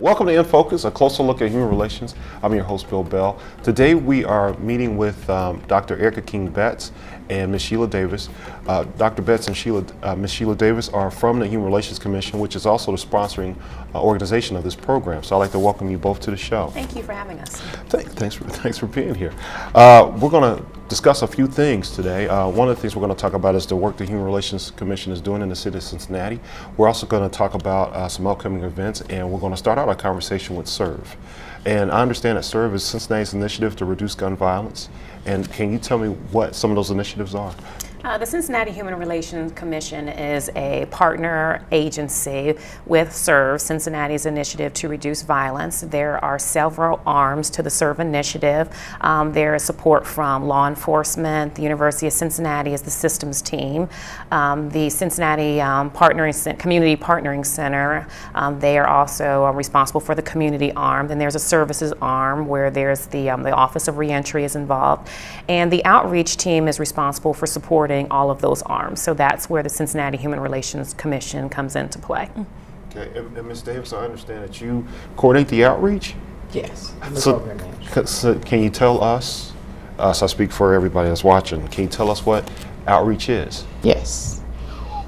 Welcome to InFocus, a closer look at human relations. I'm your host, Bill Bell. Today we are meeting with Dr. Erica King-Betts and Ms. Sheila Davis. Dr. Betts and Ms. Sheila Davis are from the Human Relations Commission, which is also the sponsoring organization of this program. So I'd like to welcome you both to the show. Thank you for having us. Thanks for being here. We're going to discuss a few things today. One of the things we're going to talk about is the work the Human Relations Commission is doing in the city of Cincinnati. We're also going to talk about some upcoming events, and we're going to start out our conversation with CIRV. And I understand that CIRV is Cincinnati's initiative to reduce gun violence. And can you tell me what some of those initiatives are? The Cincinnati Human Relations Commission is a partner agency with CIRV, Cincinnati's initiative to reduce violence. There are several arms to the CIRV initiative. There is support from law enforcement. The University of Cincinnati is the systems team. The Cincinnati Community Partnering Center, they are also responsible for the community arm. Then there's a services arm where there's the Office of Reentry is involved. And the outreach team is responsible for supporting all of those arms. So that's where the Cincinnati Human Relations Commission comes into play. Okay, and Ms. Davis, I understand that you coordinate the outreach? Yes, I'm the program manager. So can you tell us, so I speak for everybody that's watching, can you tell us what outreach is? Yes.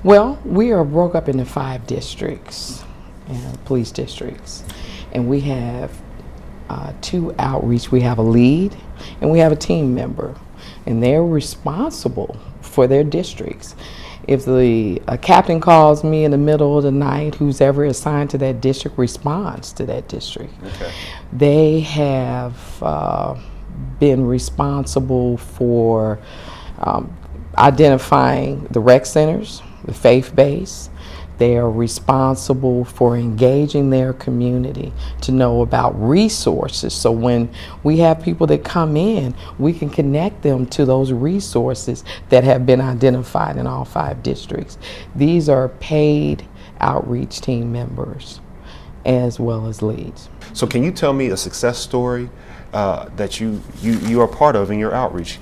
Well, we are broke up into 5 districts, police districts, and we have 2 outreach. We have a lead and we have a team member, and they're responsible for their districts. If the captain calls me in the middle of the night, who's ever assigned to that district responds to that district. Okay. They have been responsible for identifying the rec centers, the faith base. They are responsible for engaging their community to know about resources. So when we have people that come in, we can connect them to those resources that have been identified in all 5 districts. These are paid outreach team members as well as leads. So can you tell me a success story that you are part of in your outreach?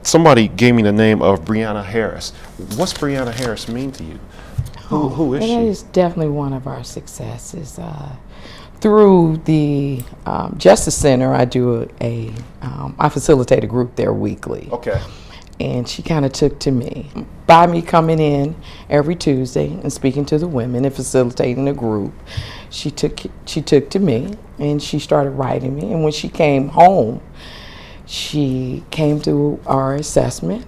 Somebody gave me the name of Brianna Harris. What's Brianna Harris mean to you? Who is she? That is definitely one of our successes. Through the Justice Center, I facilitate a group there weekly. Okay. And she kind of took to me. By me coming in every Tuesday and speaking to the women and facilitating a group, she took to me and she started writing me. And when she came home, she came to our assessment.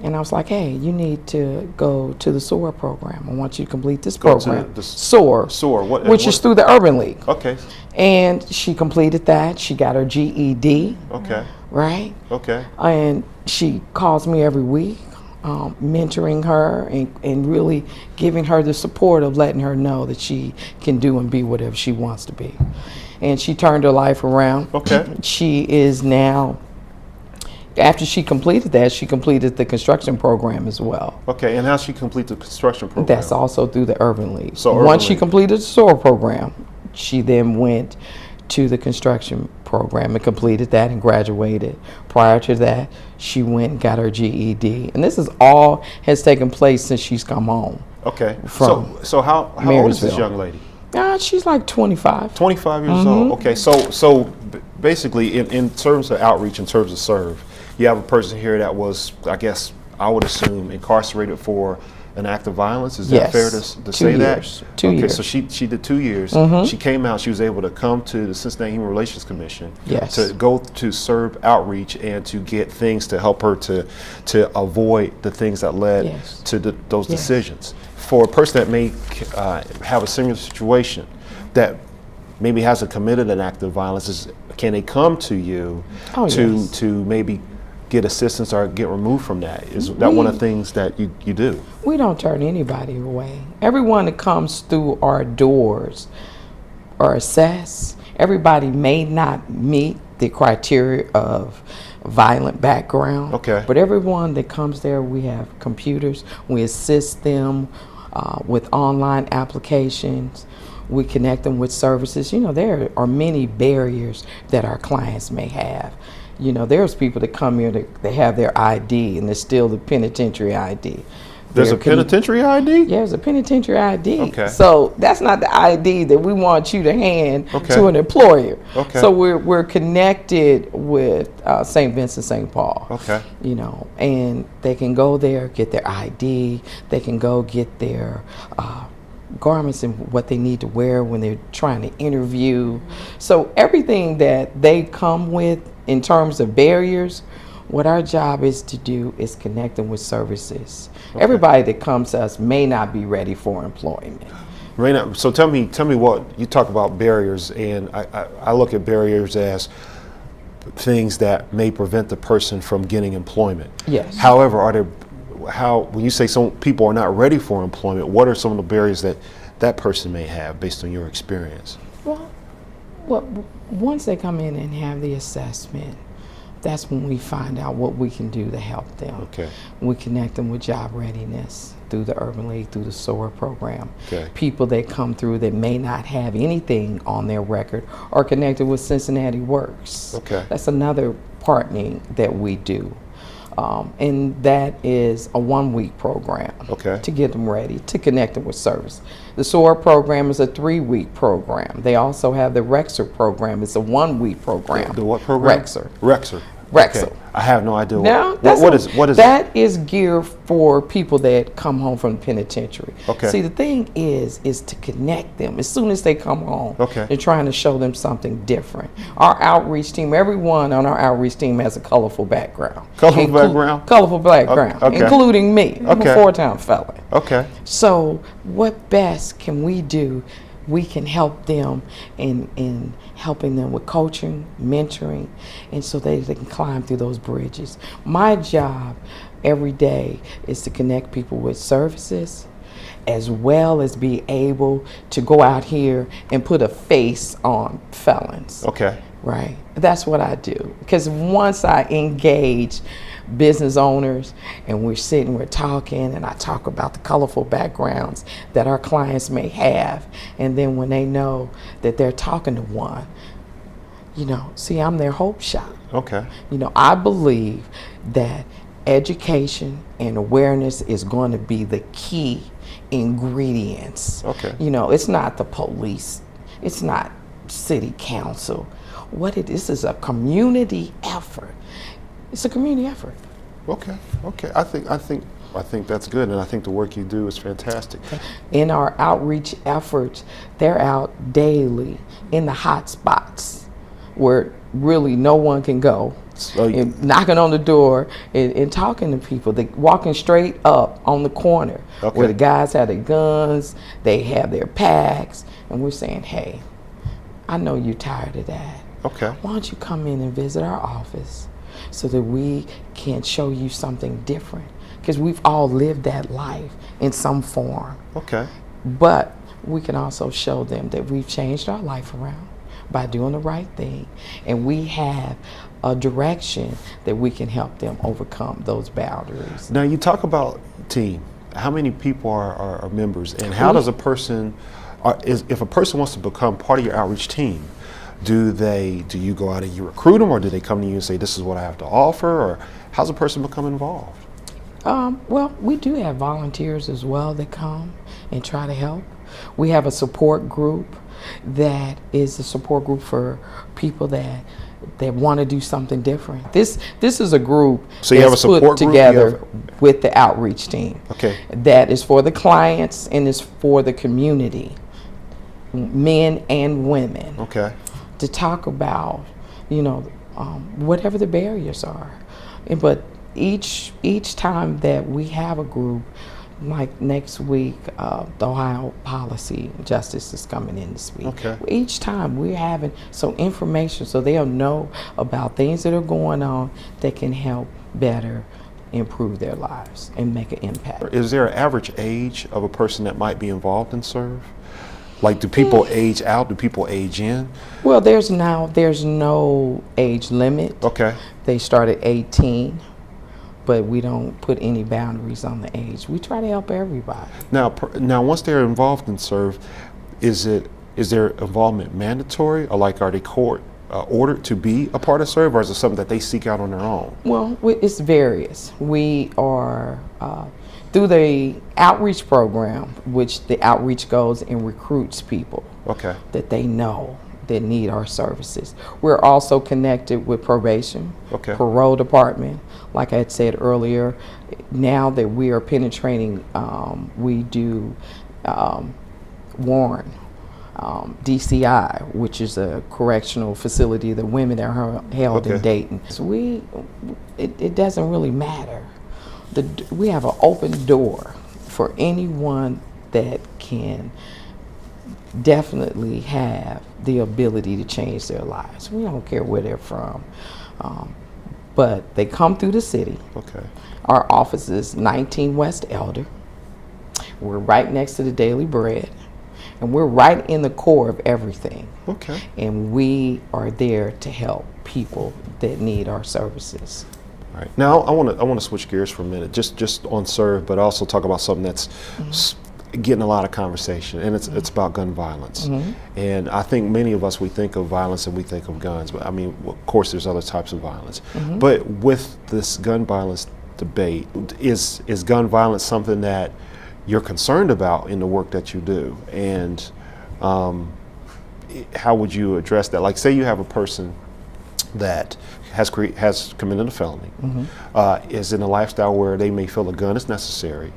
And I was like, hey, you need to go to the SOAR program. I want you to complete this program. SOAR, which is through the Urban League. Okay. And she completed that. She got her GED. Okay. Right? Okay. And she calls me every week, mentoring her and really giving her the support of letting her know that she can do and be whatever she wants to be. And she turned her life around. Okay. She is now... After she completed that, she completed the construction program as well. Okay, and how she complete the construction program? That's also through the Urban League. So once she completed the SOAR program, she then went to the construction program and completed that and graduated. Prior to that, she went and got her GED. And this is all has taken place since she's come home. Okay, so how old is this young lady? She's like 25. 25 years old. Okay, so basically in terms of outreach, in terms of CIRV, you have a person here that was, I guess, I would assume, incarcerated for an act of violence. Is that fair to say that? 2 years. Okay, so she did 2 years. She came out, she was able to come to the Cincinnati Human Relations Commission to go to CIRV outreach and to get things to help her to avoid the things that led to those decisions. For a person that may have a similar situation that maybe hasn't committed an act of violence, can they come to you to maybe get assistance or get removed from that? Is that one of the things that you do? We don't turn anybody away. Everyone that comes through our doors are assessed. Everybody may not meet the criteria of violent background. Okay. But everyone that comes there, we have computers. We assist them with online applications. We connect them with services. You know, there are many barriers that our clients may have. You know, there's people that come here, they have their ID and they're still the penitentiary ID. There's a penitentiary ID? Yeah, there's a penitentiary ID. Okay. So that's not the ID that we want you to hand Okay. to an employer. Okay. So we're connected with St. Vincent St. Paul. Okay. You know, and they can go there, get their ID. They can go get their garments and what they need to wear when they're trying to interview. So everything that they come with in terms of barriers, what our job is to do is connect them with services. Okay. Everybody that comes to us may not be ready for employment. Raina, so tell me what you talk about barriers, and I look at barriers as things that may prevent the person from getting employment. Yes. However, when you say some people are not ready for employment, what are some of the barriers that person may have based on your experience? Well, once they come in and have the assessment, that's when we find out what we can do to help them. Okay. We connect them with job readiness through the Urban League, through the CIRV program. Okay. People that come through that may not have anything on their record are connected with Cincinnati Works. Okay. That's another partnering that we do. And that is a 1-week program. Okay. To get them ready, to connect them with service. The CIRV program is a 3-week program. They also have the Rexer program. It's a 1-week program. The what program? Rexer. Okay. I have no idea. Now, what is that is geared for people that come home from the penitentiary. Okay. See, the thing is to connect them as soon as they come home. Okay. They're trying to show them something different. Our outreach team, everyone on our outreach team has a colorful background. Colorful background? Colorful background, okay. including me. I'm Okay. a 4-time felon. Okay. So what best can we do? We can help them in helping them with coaching, mentoring, and so they can climb through those bridges. My job every day is to connect people with services, as well as be able to go out here and put a face on felons. Okay. Right. That's what I do. Because once I engage business owners and we're sitting, we're talking, and I talk about the colorful backgrounds that our clients may have, and then when they know that they're talking to one, you know, see, I'm their hope shot. Okay. You know, I believe that education and awareness is going to be the key ingredients. Okay. You know, it's not the police, it's not city council. What it is a community effort. It's a community effort. Okay. Okay. I think that's good, and I think the work you do is fantastic. In our outreach efforts, they're out daily in the hot spots where really no one can go. And knocking on the door and talking to people. They walking straight up on the corner where the guys have their guns, they have their packs, and we're saying, hey, I know you're tired of that. Okay. Why don't you come in and visit our office so that we can show you something different? Because we've all lived that life in some form. Okay. But we can also show them that we've changed our life around by doing the right thing, and we have a direction that we can help them overcome those boundaries. Now, you talk about team. How many people are members, and how does a person, if a person wants to become part of your outreach team, do you go out and you recruit them, or do they come to you and say, this is what I have to offer, or how's a person become involved? Well, we do have volunteers as well that come and try to help. We have a support group that is a support group for people that want to do something different. This is a group so you have a support put together with the outreach team. Okay. That is for the clients and is for the community, men and women. Okay. To talk about, you know, whatever the barriers are, but each time that we have a group, like next week, the Ohio Policy Justice is coming in this week. Okay. Each time we're having some information so they'll know about things that are going on that can help better improve their lives and make an impact. Is there an average age of a person that might be involved in CIRV? Like, do people age out? Do people age in? Well, there's no age limit. Okay. They start at 18. But we don't put any boundaries on the age. We try to help everybody. Now, once they're involved in CIRV, is their involvement mandatory, or like are they court ordered to be a part of CIRV, or is it something that they seek out on their own? Well, it's various. We are Through the outreach program, which the outreach goes and recruits people that they know that need our services. We're also connected with probation, parole department. Like I had said earlier, now that we are penetrating, we do Warren, DCI, which is a correctional facility, the women that are held in Dayton. So it doesn't really matter. We have an open door for anyone that can definitely have the ability to change their lives. We don't care where they're from. But they come through the city. Our office is 19 West Elder. We're right next to the Daily Bread. And we're right in the core of everything. And we are there to help people that need our services. All right. Now I want to switch gears for a minute, just on CIRV, but also talk about something that's getting a lot of conversation, and it's about gun violence. And I think many of us, we think of violence and we think of guns, but I mean, of course, there's other types of violence. But with this gun violence debate, is gun violence something that you're concerned about in the work that you do? And how would you address that? Like, say you have a person that has committed a felony, is in a lifestyle where they may feel a gun is necessary,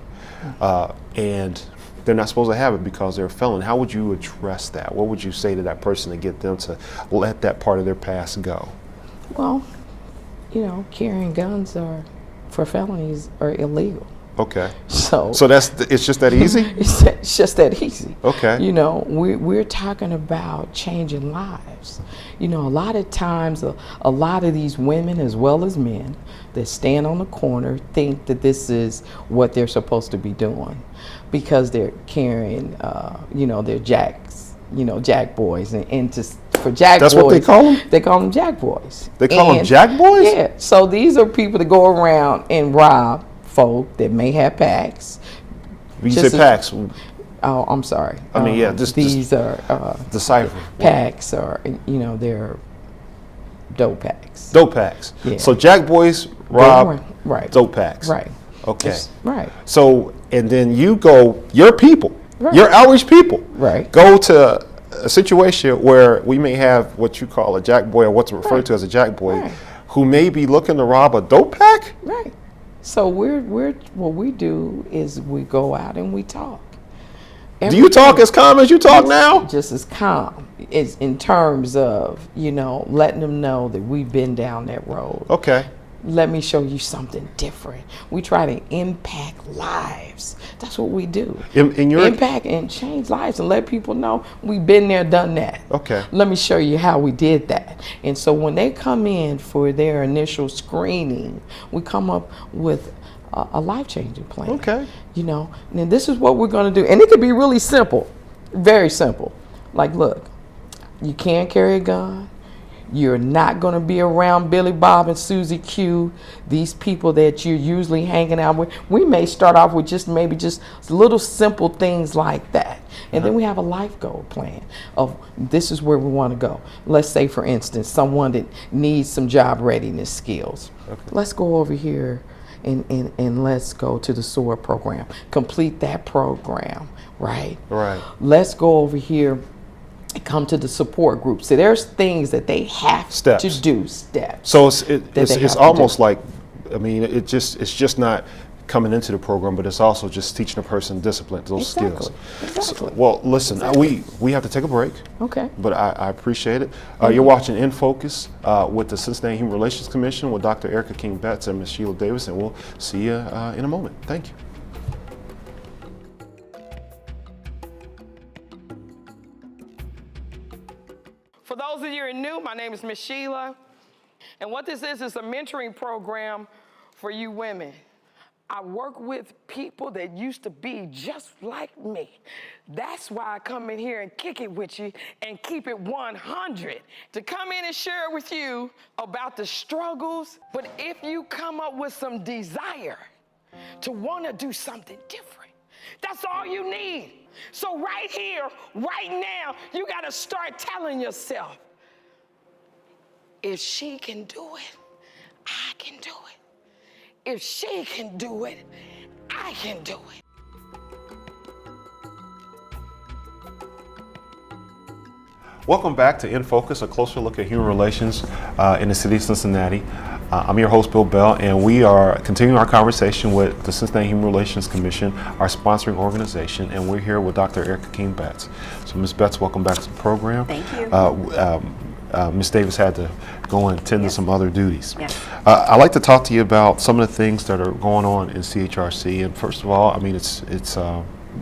and they're not supposed to have it because they're a felon. How would you address that? What would you say to that person to get them to let that part of their past go? Well, carrying guns for felonies are illegal. So it's just that easy? It's just that easy. We're talking about changing lives. A lot of times, a lot of these women as well as men that stand on the corner think that this is what they're supposed to be doing because they're carrying, their jacks, jack boys. And for jack boys. That's what they call them? They call them jack boys. They call them jack boys? Yeah. So these are people that go around and rob folk that may have packs. When you say packs? Oh, I'm sorry. I mean, these are decipher. Packs are, they're dope packs. Dope packs. Yeah. So jack boys rob dope packs. Right. Okay. Right. So, and then your people, your outreach people, go to a situation where we may have what you call a jack boy, or what's referred to as a jack boy, who may be looking to rob a dope pack. Right. So what we do is we go out and we talk. Do you talk as calm as you talk now? Just as calm. It's in terms of, letting them know that we've been down that road. Let me show you something different. We try to impact lives. That's what we do. Impact and change lives and let people know we've been there, done that. Let me show you how we did that. And so when they come in for their initial screening, we come up with a life-changing plan. And this is what we're going to do. And it could be really simple, very simple. Like, look, you can't carry a gun. You're not going to be around Billy Bob and Susie Q, these people that you're usually hanging out with. We may start off with just little simple things like that. And then we have a life goal plan of this is where we want to go. Let's say, for instance, someone that needs some job readiness skills. Let's go over here and let's go to the CIRV program. Complete that program, right? Let's go over here come to the support group. So there's things that they have to do, steps. So it's almost like, I mean, it's just not coming into the program, but it's also just teaching a person discipline, those skills. So, well, listen, we have to take a break. But I appreciate it. You're watching InFocus with the Cincinnati Human Relations Commission with Dr. Erica King-Betts and Ms. Sheila Davis, and we'll see you in a moment. Thank you. For those of you who are new, my name is Ms. Sheila, and what this is a mentoring program for you women. I work with people that used to be just like me. That's why I come in here and kick it with you and keep it 100. To come in and share with you about the struggles, but if you come up with some desire to want to do something different, that's all you need. So right here, right now, you got to start telling yourself, if she can do it, I can do it. If she can do it, I can do it. Welcome back to InFocus, a closer look at human relations in the city of Cincinnati. I'm your host, Bill Bell, and we are continuing our conversation with the Cincinnati Human Relations Commission, our sponsoring organization, and we're here with Dr. Erica King-Betts. So, Ms. Betts, welcome back to the program. Thank you. Ms. Davis had to go and attend to some other duties. Yes. I'd like to talk to you about some of the things that are going on in CHRC. And first of all, I mean,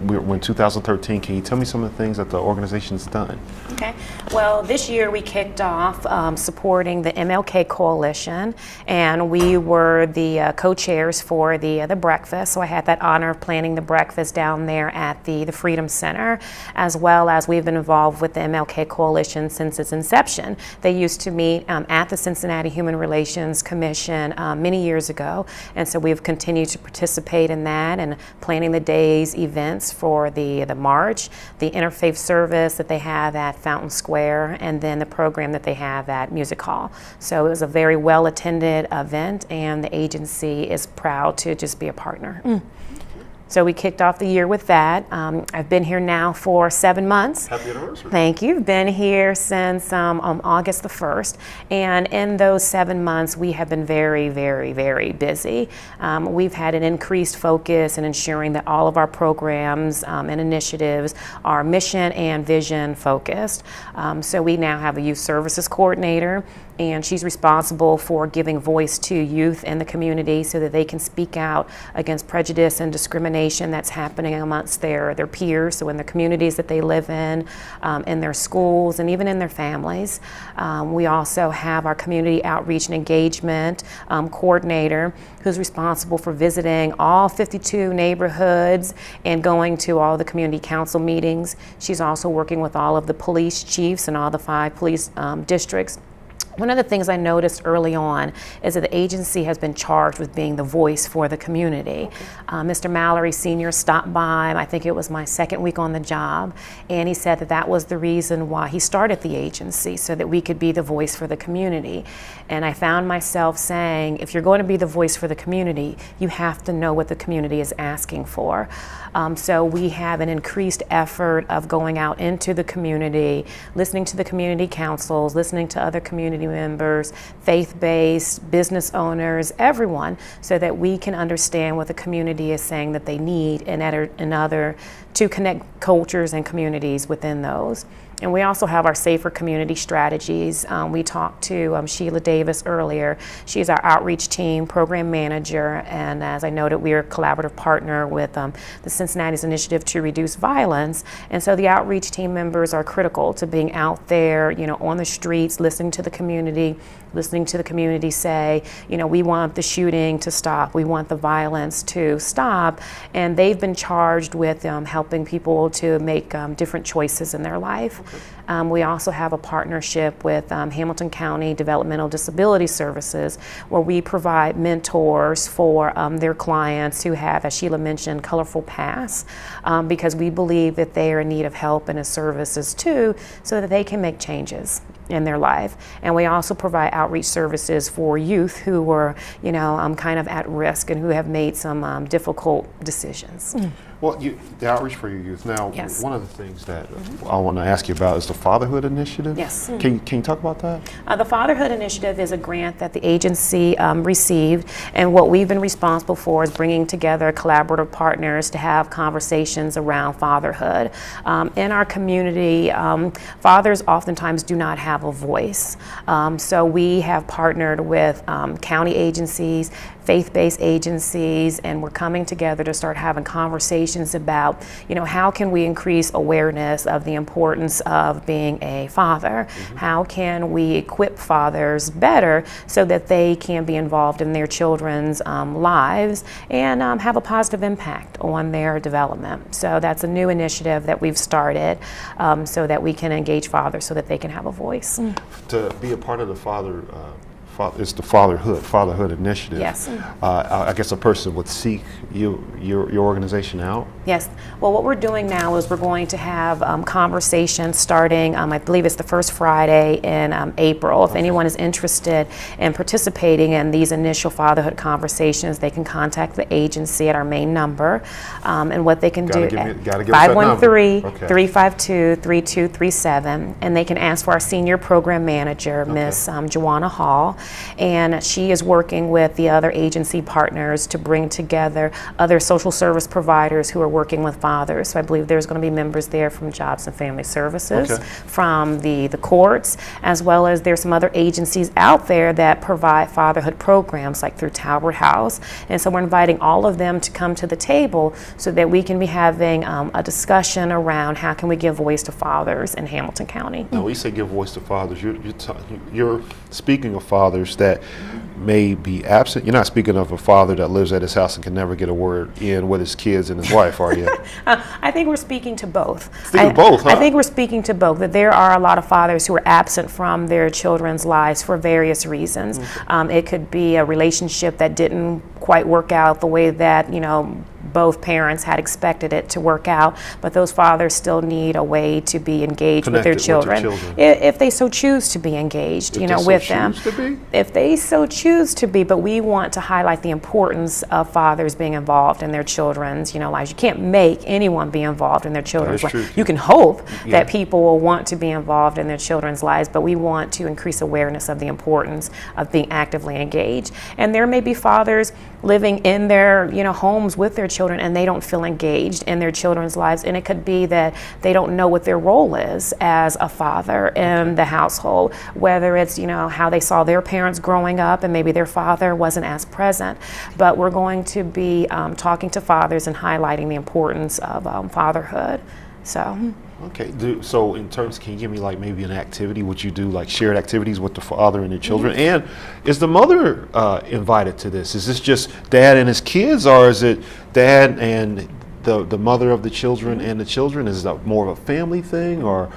we're in 2013. Can you tell me some of the things that the organization's done? Okay. Well, this year we kicked off supporting the MLK Coalition, and we were the co-chairs for the breakfast. So I had that honor of planning the breakfast down there at the Freedom Center, as well as we've been involved with the MLK Coalition since its inception. They used to meet at the Cincinnati Human Relations Commission many years ago, and so we've continued to participate in that and planning the day's events for the march, the interfaith service that they have at Fountain Square, and then the program that they have at Music Hall. So it was a very well attended event, and the agency is proud to just be a partner. So we kicked off the year with that. I've been here now for 7 months. Happy anniversary. Thank you. Been here since August the 1st. And in those 7 months, we have been very, very, very busy. We've had an increased focus in ensuring that all of our programs and initiatives are mission and vision focused. So we now have a youth services coordinator, and she's responsible for giving voice to youth in the community so that they can speak out against prejudice and discrimination that's happening amongst their peers, so in the communities that they live in their schools, and even in their families. We also have our community outreach and engagement coordinator who's responsible for visiting all 52 neighborhoods and going to all the community council meetings. She's also working with all of the police chiefs in all the 5 police districts. One of the things I noticed early on is that the agency has been charged with being the voice for the community. Mr. Mallory Sr. stopped by, I think it was my 2nd week on the job, and he said that that was the reason why he started the agency, so that we could be the voice for the community. And I found myself saying, if you're going to be the voice for the community, you have to know what the community is asking for. So we have an increased effort of going out into the community, listening to the community councils, listening to other community members, faith-based, business owners, everyone, so that we can understand what the community is saying that they need in order to connect cultures and communities within those. And we also have our safer community strategies. We talked to Sheila Davis earlier. She's our outreach team program manager, and as I noted, we are a collaborative partner with the Cincinnati's initiative to reduce violence. And so the outreach team members are critical to being out there, on the streets, listening to the community say, we want the shooting to stop, we want the violence to stop, and they've been charged with helping people to make different choices in their life. We also have a partnership with Hamilton County Developmental Disability Services, where we provide mentors for their clients who have, as Sheila mentioned, colorful pasts, because we believe that they are in need of help and services too, so that they can make changes in their life. And we also provide outreach services for youth who were, kind of at risk and who have made some difficult decisions. Well, the outreach for your youth. Now, Yes. one of the things that I want to ask you about is the Fatherhood Initiative. Yes. Can you talk about that? The Fatherhood Initiative is a grant that the agency received, and what we've been responsible for is bringing together collaborative partners to have conversations around fatherhood. In our community, fathers oftentimes do not have a voice. So we have partnered with county agencies, faith-based agencies, and we're coming together to start having conversations about, how can we increase awareness of the importance of being a father? How can we equip fathers better so that they can be involved in their children's lives and have a positive impact on their development? So that's a new initiative that we've started so that we can engage fathers so that they can have a voice. To be a part of the It's the fatherhood initiative. Yes. I guess a person would seek your organization out. Yes. Well, what we're doing now is we're going to have conversations starting, I believe it's the first Friday in April. If anyone is interested in participating in these initial fatherhood conversations, they can contact the agency at our main number. And what they can do at 513-352-3237. And they can ask for our senior program manager, Miss Joanna Hall. And she is working with the other agency partners to bring together other social service providers who are working with fathers. So I believe there's going to be members there from Jobs and Family Services, from the courts, as well as there's some other agencies out there that provide fatherhood programs, like through Talbert House. And so we're inviting all of them to come to the table so that we can be having a discussion around how can we give voice to fathers in Hamilton County. Now, when you say give voice to fathers, you're speaking of fathers that may be absent. You're not speaking of a father that lives at his house and can never get a word in with his kids and his wife, are you? I think we're speaking to both. Both, huh? I think we're speaking to both, that there are a lot of fathers who are absent from their children's lives for various reasons. It could be a relationship that didn't quite work out the way that, both parents had expected it to work out, but those fathers still need a way to be engaged with their children, if they so choose to be engaged, with them. If they so choose to be, but we want to highlight the importance of fathers being involved in their children's, lives. You can't make anyone be involved in their children's lives. You can hope that people will want to be involved in their children's lives, but we want to increase awareness of the importance of being actively engaged. And there may be fathers living in their, homes with their children, and they don't feel engaged in their children's lives. And it could be that they don't know what their role is as a father in the household, whether it's, how they saw their parents growing up and maybe their father wasn't as present. But we're going to be talking to fathers and highlighting the importance of fatherhood. So. Okay. So in terms, can you give me like maybe an activity? Would you do like shared activities with the father and the children? And is the mother invited to this? Is this just dad and his kids, or is it dad and the mother of the children and the children? Is it more of a family thing, or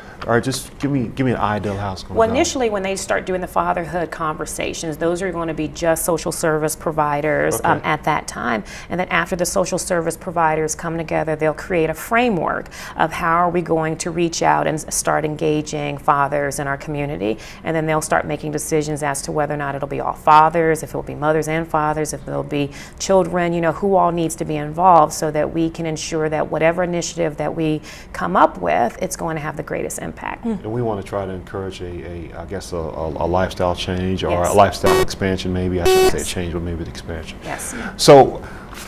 just give me an ideal how it's going to go? Well, initially when they start doing the fatherhood conversations, those are going to be just social service providers at that time. And then after the social service providers come together, they'll create a framework of how are we going to reach out and start engaging fathers in our community. And then they'll start making decisions as to whether or not it'll be all fathers, if it'll be mothers and fathers, if it'll be children, who all needs to be involved, so that we can ensure that whatever initiative that we come up with, it's going to have the greatest impact. And we want to try to encourage a lifestyle change, or a lifestyle expansion, maybe. I shouldn't say a change, but maybe the expansion. Yes. So,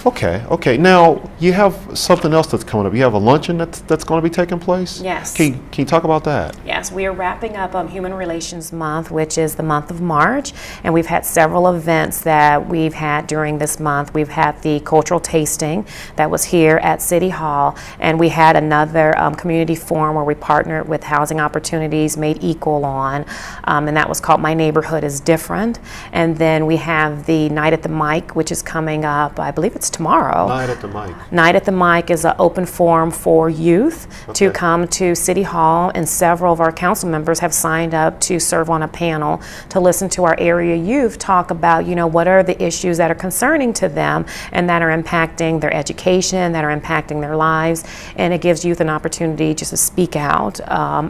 okay. Now, you have something else that's coming up. You have a luncheon that's going to be taking place? Yes. Can you talk about that? Yes, we are wrapping up Human Relations Month, which is the month of March, and we've had several events that we've had during this month. We've had the cultural tasting that was here at City Hall, and we had another community forum where we partnered with Housing Opportunities Made Equal and that was called My Neighborhood is Different. And then we have the Night at the Mic, which is coming up, I believe it's tomorrow. Night at the Mic. Night at the Mic is an open forum for youth to come to City Hall, and several of our council members have signed up to serve on a panel to listen to our area youth talk about, what are the issues that are concerning to them and that are impacting their education, that are impacting their lives, and it gives youth an opportunity just to speak out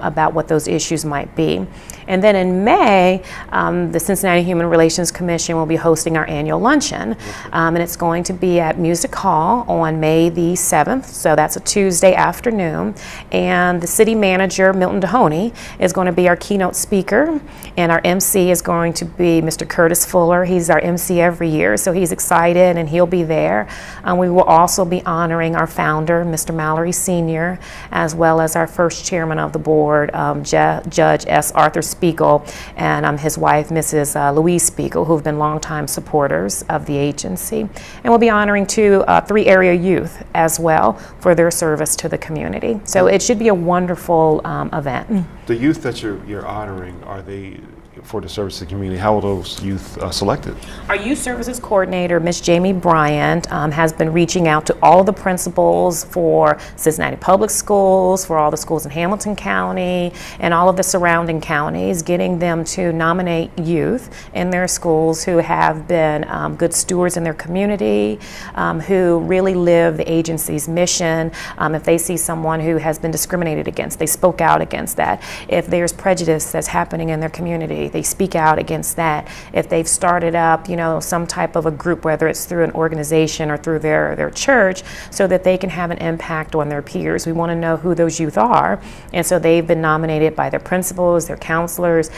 about what those issues might be. And then in May, the Cincinnati Human Relations Commission will be hosting our annual luncheon, and it's going to be at Music Hall on May the 7th, so that's a Tuesday afternoon. And the city manager, Milton Dehoney, is going to be our keynote speaker, and our MC is going to be Mr. Curtis Fuller. He's our MC every year, so he's excited and he'll be there. We will also be honoring our founder, Mr. Mallory Sr., as well as our first chairman of the board, Judge S. Arthur Spiegel, and his wife, Mrs. Louise Spiegel, who've been longtime supporters of the agency. And we'll be honoring 3 area youth as well for their service to the community. So it should be a wonderful event. The youth that you're honoring, are they for the service to the community, how were those youth selected? Our youth services coordinator, Ms. Jamie Bryant, has been reaching out to all the principals for Cincinnati Public Schools, for all the schools in Hamilton County, and all of the surrounding counties, getting them to nominate youth in their schools who have been good stewards in their community, who really live the agency's mission. If they see someone who has been discriminated against, they spoke out against that. If there's prejudice that's happening in their community, they speak out against that. If they've started up, some type of a group, whether it's through an organization or through their church, so that they can have an impact on their peers. We want to know who those youth are. And so they've been nominated by their principals, their counselors,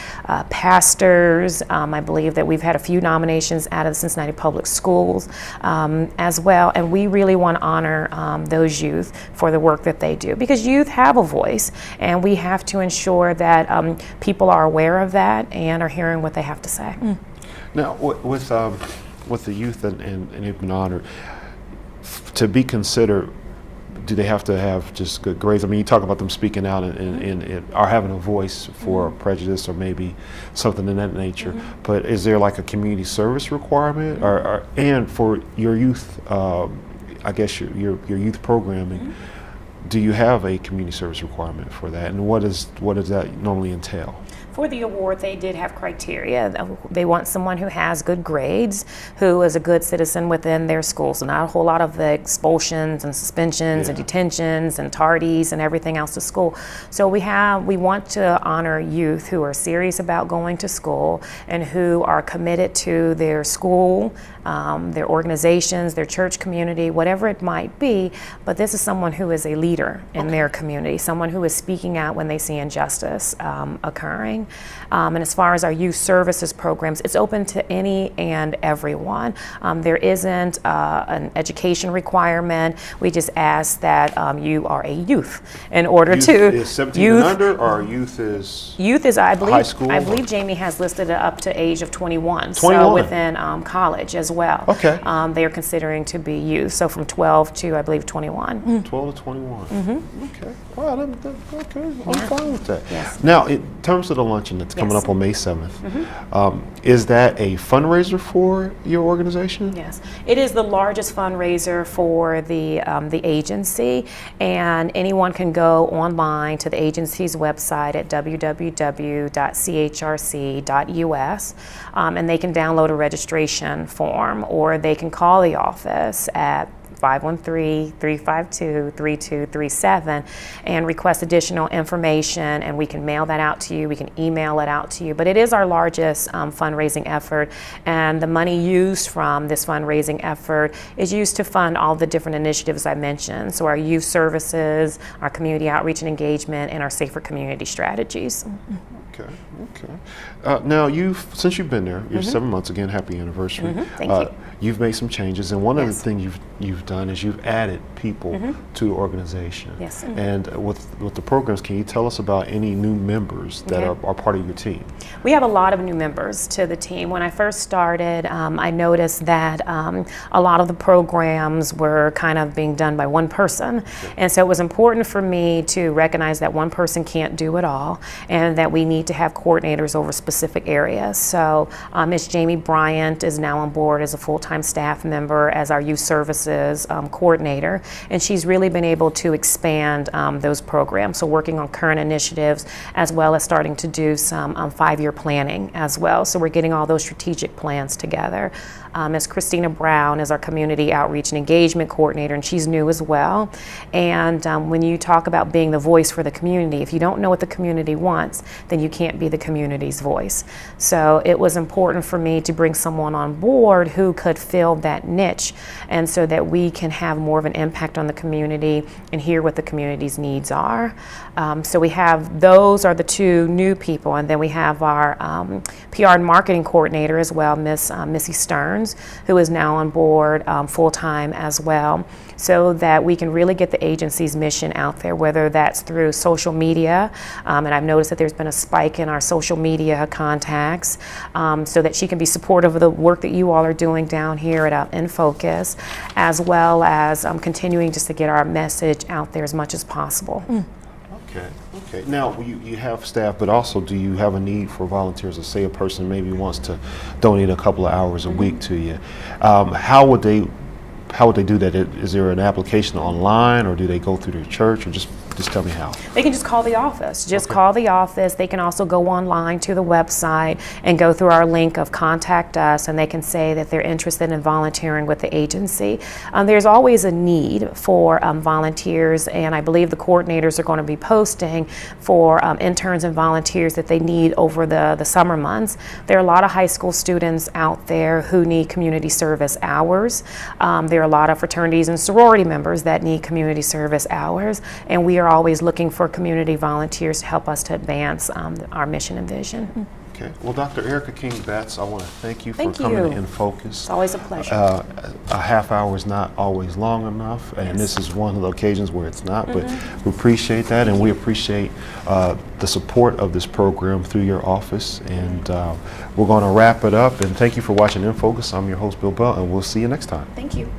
pastors. I believe that we've had a few nominations out of the Cincinnati Public Schools as well. And we really want to honor those youth for the work that they do, because youth have a voice, and we have to ensure that people are aware of that and are hearing what they have to say. Now, with the youth and they've been honored, to be considered, do they have to have just good grades? I mean, you talk about them speaking out and are having a voice for prejudice or maybe something in that nature, but is there like a community service requirement, or and for your youth, I guess your youth programming, do you have a community service requirement for that, and what does that normally entail? For the award, they did have criteria. They want someone who has good grades, who is a good citizen within their school. So not a whole lot of the expulsions and suspensions and detentions and tardies and everything else to school. So we want to honor youth who are serious about going to school and who are committed to their school, their organizations, their church community, whatever it might be. But this is someone who is a leader in their community, someone who is speaking out when they see injustice occurring. And as far as our youth services programs, it's open to any and everyone. There isn't an education requirement. We just ask that you are a youth in order youth to. Is 17 and under, or youth is I believe, high school? I believe Jamie has listed it up to age of 21. 21. So within college as well. Okay. They are considering to be youth. So from 12 to, I believe, 21. 12 to 21. Okay. Wow. Okay. I'm fine with that. Yes. Now, in terms of the luncheon that's coming up on May 7th, is that a fundraiser for your organization? Yes, it is the largest fundraiser for the agency, and anyone can go online to the agency's website at www.chrc.us, and they can download a registration form, or they can call the office at 513-352-3237 and request additional information, and we can mail that out to you, we can email it out to you. But it is our largest fundraising effort, and the money used from this fundraising effort is used to fund all the different initiatives I mentioned. So our youth services, our community outreach and engagement, and our safer community strategies. Okay. Now, since you've been there, you're 7 months, again, happy anniversary. Thank you. You've made some changes, and one of the things you've done is you've added people to the organization. Yes. And with the programs, can you tell us about any new members that are part of your team? We have a lot of new members to the team. When I first started, I noticed that a lot of the programs were kind of being done by one person. And so it was important for me to recognize that one person can't do it all, and that we need to have coordinators over specific areas. So Ms. Jamie Bryant is now on board as a full-time staff member as our youth services coordinator, and she's really been able to expand those programs. So working on current initiatives, as well as starting to do some 5-year planning as well. So we're getting all those strategic plans together. Ms. Christina Brown is our community outreach and engagement coordinator, and she's new as well. And when you talk about being the voice for the community, if you don't know what the community wants, then you can't be the community's voice. So it was important for me to bring someone on board who could fill that niche, and so that we can have more of an impact on the community and hear what the community's needs are. So we have, those are the two new people, and then we have our PR and marketing coordinator as well, Miss Missy Stearns, who is now on board full-time as well, so that we can really get the agency's mission out there, whether that's through social media, and I've noticed that there's been a spike in our social media contacts, so that she can be supportive of the work that you all are doing down here at InFocus, as well as continuing just to get our message out there as much as possible. Okay. Now you have staff, but also do you have a need for volunteers? Or say a person maybe wants to donate a couple of hours a week to you. How would they do that? Is there an application online, or do they go through their church, or just tell me how? They can just call the office. Call the office. They can also go online to the website and go through our link of contact us, and they can say that they're interested in volunteering with the agency. There's always a need for volunteers, and I believe the coordinators are going to be posting for interns and volunteers that they need over the summer months. There are a lot of high school students out there who need community service hours. There are a lot of fraternities and sorority members that need community service hours, and we are always looking for community volunteers to help us to advance our mission and vision. Okay. Well, Dr. Erica King-Betts, I want to thank you for coming to InFocus. It's always a pleasure. A half hour is not always long enough, and this is one of the occasions where it's not, but we appreciate that, and we appreciate the support of this program through your office, and we're going to wrap it up, and thank you for watching InFocus. I'm your host, Bill Bell, and we'll see you next time. Thank you.